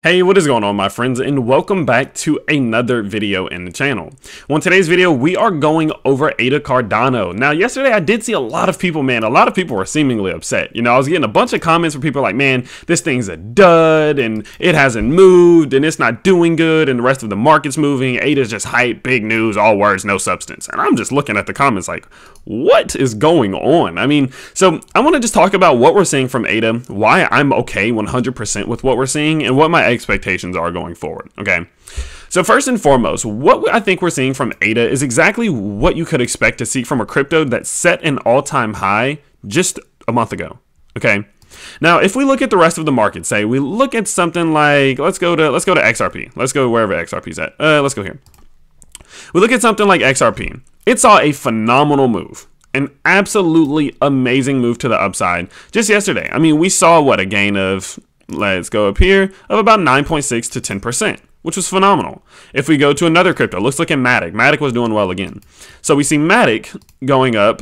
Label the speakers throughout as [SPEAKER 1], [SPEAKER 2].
[SPEAKER 1] Hey, what is going on, my friends, and welcome back to another video in the channel. Well, in today's video, we are going over ADA Cardano. Now, yesterday I did see a lot of people, were seemingly upset. You know, I was getting a bunch of comments from people like, man, this thing's a dud, and it hasn't moved, and it's not doing good, and the rest of the market's moving. ADA's just hype, big news, all words, no substance. And I'm just looking at the comments like, what is going on? I mean, so I want to just talk about what we're seeing from ADA, why I'm okay 100% with what we're seeing, and what my expectations are going forward. Okay, so first and foremost, what I think we're seeing from ADA is exactly what you could expect to see from a crypto that set an all-time high just a month ago. Okay, now if we look at the rest of the market, say we look at something like, let's go to XRP. Let's go wherever XRP's at. Let's go here. We look at something like XRP. It saw a phenomenal move, an absolutely amazing move to the upside just yesterday. I mean, we saw what, a gain of, let's go up here, of about 9.6 to 10%, which was phenomenal. If we go to another crypto, let's look at Matic. Matic was doing well again. So we see Matic going up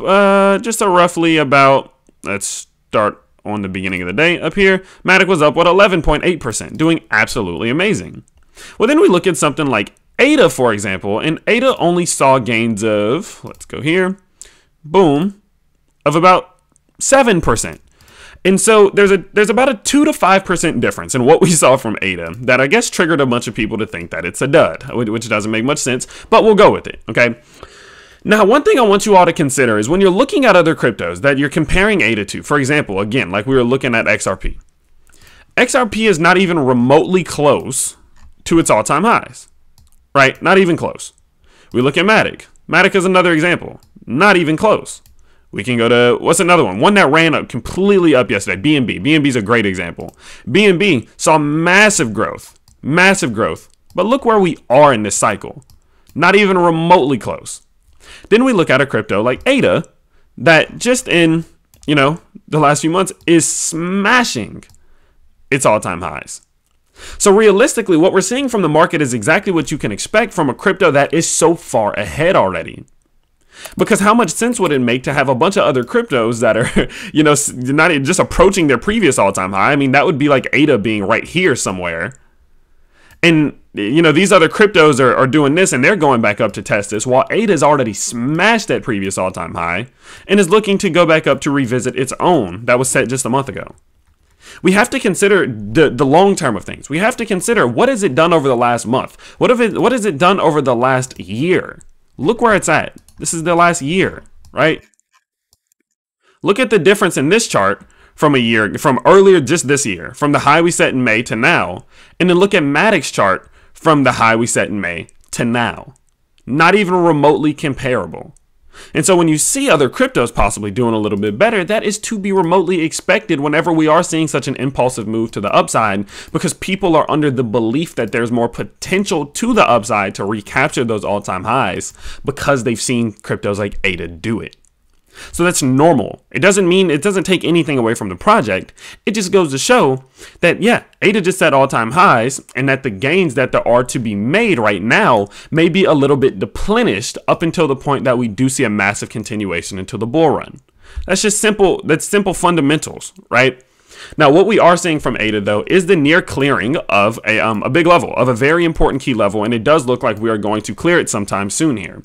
[SPEAKER 1] just a roughly about, let's start on the beginning of the day up here. Matic was up, what, 11.8%, doing absolutely amazing. Well, then we look at something like ADA, for example, and ADA only saw gains of, let's go here, boom, of about 7%. And so there's about a 2 to 5% difference in what we saw from ADA that I guess triggered a bunch of people to think that it's a dud, which doesn't make much sense, but we'll go with it, okay? Now, one thing I want you all to consider is when you're looking at other cryptos that you're comparing ADA to, for example, again, like we were looking at XRP. XRP is not even remotely close to its all-time highs, right? Not even close. We look at Matic. Matic is another example. Not even close. We can go to, what's another one? One that ran up completely up yesterday, BNB. BNB is a great example. BNB saw massive growth, but look where we are in this cycle. Not even remotely close. Then we look at a crypto like ADA that just in, the last few months is smashing its all-time highs. So realistically, what we're seeing from the market is exactly what you can expect from a crypto that is so far ahead already. Because how much sense would it make to have a bunch of other cryptos that are, not just approaching their previous all-time high? I mean, that would be like ADA being right here somewhere. And, these other cryptos are doing this and they're going back up to test this, while ADA's already smashed that previous all-time high and is looking to go back up to revisit its own that was set just a month ago. We have to consider the long term of things. We have to consider, what has it done over the last month? What has it done over the last year? Look where it's at. This is the last year, right? Look at the difference in this chart from earlier just this year, from the high we set in May to now. And then look at Matic's chart from the high we set in May to now. Not even remotely comparable. And so when you see other cryptos possibly doing a little bit better, that is to be remotely expected whenever we are seeing such an impulsive move to the upside, because people are under the belief that there's more potential to the upside to recapture those all-time highs because they've seen cryptos like ADA do it. So that's normal. It doesn't take anything away from the project. It just goes to show that, yeah, ADA just set all-time highs, and that the gains that there are to be made right now may be a little bit depleted up until the point that we do see a massive continuation into the bull run. That's just simple. That's simple fundamentals, right? Now, what we are seeing from ADA, though, is the near clearing of a big level, of a very important key level, and it does look like we are going to clear it sometime soon here.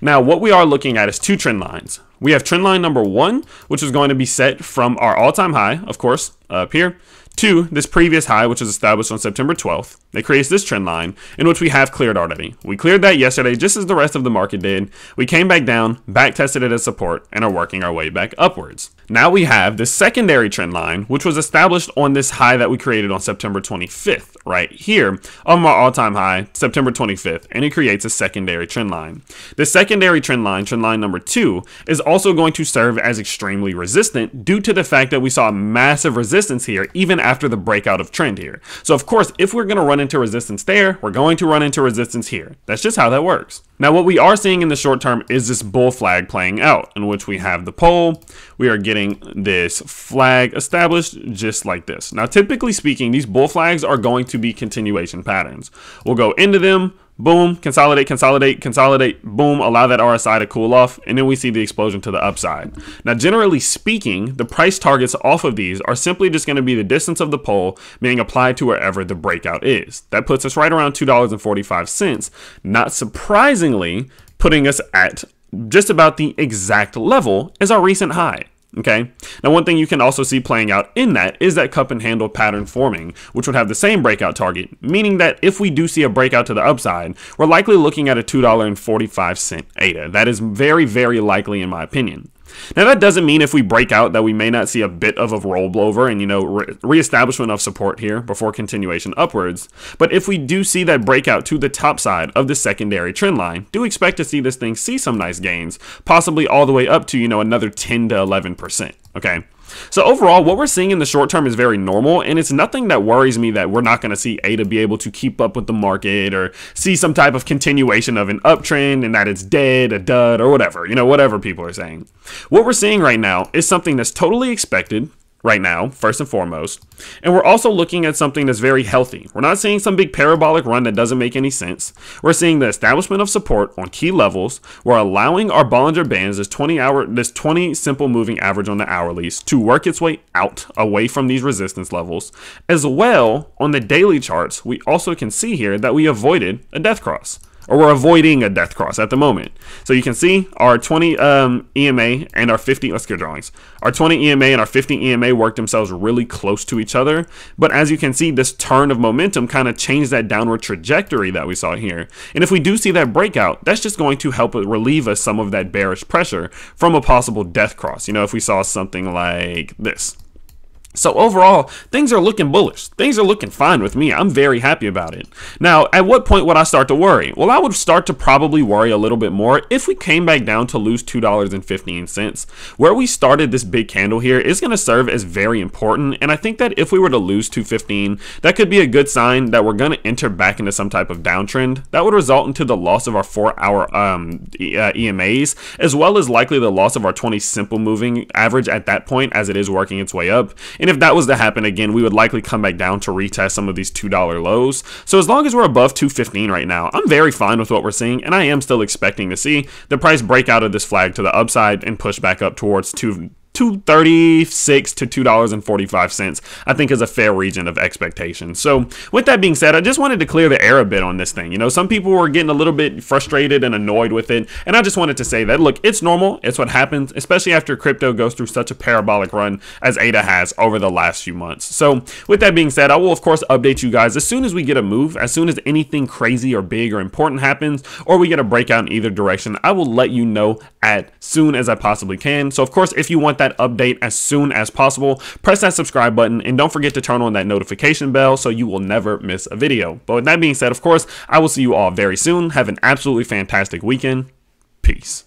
[SPEAKER 1] Now, what we are looking at is two trend lines. We have trend line number 1, which is going to be set from our all-time high, of course, up here, to this previous high, which was established on September 12th. It creates this trend line, in which we have cleared already. We cleared that yesterday, just as the rest of the market did. We came back down, back tested it as support, and are working our way back upwards. Now we have this secondary trend line, which was established on this high that we created on September 25th, right here, on our all-time high, September 25th, and it creates a secondary trend line. The secondary trend line number 2, is also going to serve as extremely resistant due to the fact that we saw massive resistance here, even after the breakout of trend here. So of course, if we're going to run into resistance there, we're going to run into resistance here. That's just how that works. Now, what we are seeing in the short term is this bull flag playing out, in which we have the pole. We are getting this flag established just like this. Now, typically speaking, these bull flags are going to be continuation patterns. We'll go into them, boom, consolidate, consolidate, consolidate, boom, allow that RSI to cool off, and then we see the explosion to the upside. Now, generally speaking, the price targets off of these are simply just going to be the distance of the pole being applied to wherever the breakout is. That puts us right around $2.45, not surprisingly, putting us at just about the exact level as our recent high. Okay. Now, one thing you can also see playing out in that is that cup and handle pattern forming, which would have the same breakout target, meaning that if we do see a breakout to the upside, we're likely looking at a $2.45 ADA. That is very, very likely in my opinion. Now, that doesn't mean if we break out that we may not see a bit of a rollover and, reestablishment of support here before continuation upwards. But if we do see that breakout to the top side of the secondary trend line, do expect to see this thing see some nice gains, possibly all the way up to, another 10 to 11%. Okay. So overall, what we're seeing in the short term is very normal, and it's nothing that worries me that we're not going to see ADA be able to keep up with the market or see some type of continuation of an uptrend and that it's dead, a dud, or whatever, whatever people are saying. What we're seeing right now is something that's totally expected right now, first and foremost. And we're also looking at something that's very healthy. We're not seeing some big parabolic run that doesn't make any sense. We're seeing the establishment of support on key levels. We're allowing our Bollinger Bands, this 20 simple moving average on the hourlies, to work its way out away from these resistance levels. As well, on the daily charts, we also can see here that we avoided a death cross. Or we're avoiding a death cross at the moment. So you can see our 20 EMA and our 50, let's get drawings. Our 20 EMA and our 50 EMA work themselves really close to each other. But as you can see, this turn of momentum kind of changed that downward trajectory that we saw here. And if we do see that breakout, that's just going to help relieve us some of that bearish pressure from a possible death cross. If we saw something like this. So overall, things are looking bullish. Things are looking fine with me. I'm very happy about it. Now, at what point would I start to worry? Well, I would start to probably worry a little bit more if we came back down to lose $2.15. Where we started this big candle here is going to serve as very important. And I think that if we were to lose $2.15, that could be a good sign that we're going to enter back into some type of downtrend. That would result into the loss of our 4-hour EMAs, as well as likely the loss of our 20 simple moving average at that point as it is working its way up. And if that was to happen again, we would likely come back down to retest some of these $2 lows. So as long as we're above $2.15 right now, I'm very fine with what we're seeing, and I am still expecting to see the price break out of this flag to the upside and push back up towards $2.36 to $2.45, I think is a fair region of expectation. So with that being said, I just wanted to clear the air a bit on this thing. Some people were getting a little bit frustrated and annoyed with it. And I just wanted to say that, look, it's normal. It's what happens, especially after crypto goes through such a parabolic run as ADA has over the last few months. So with that being said, I will of course update you guys as soon as we get a move, as soon as anything crazy or big or important happens, or we get a breakout in either direction. I will let you know as soon as I possibly can. So of course, if you want that update as soon as possible, press that subscribe button and don't forget to turn on that notification bell so you will never miss a video. But with that being said, of course, I will see you all very soon. Have an absolutely fantastic weekend. Peace.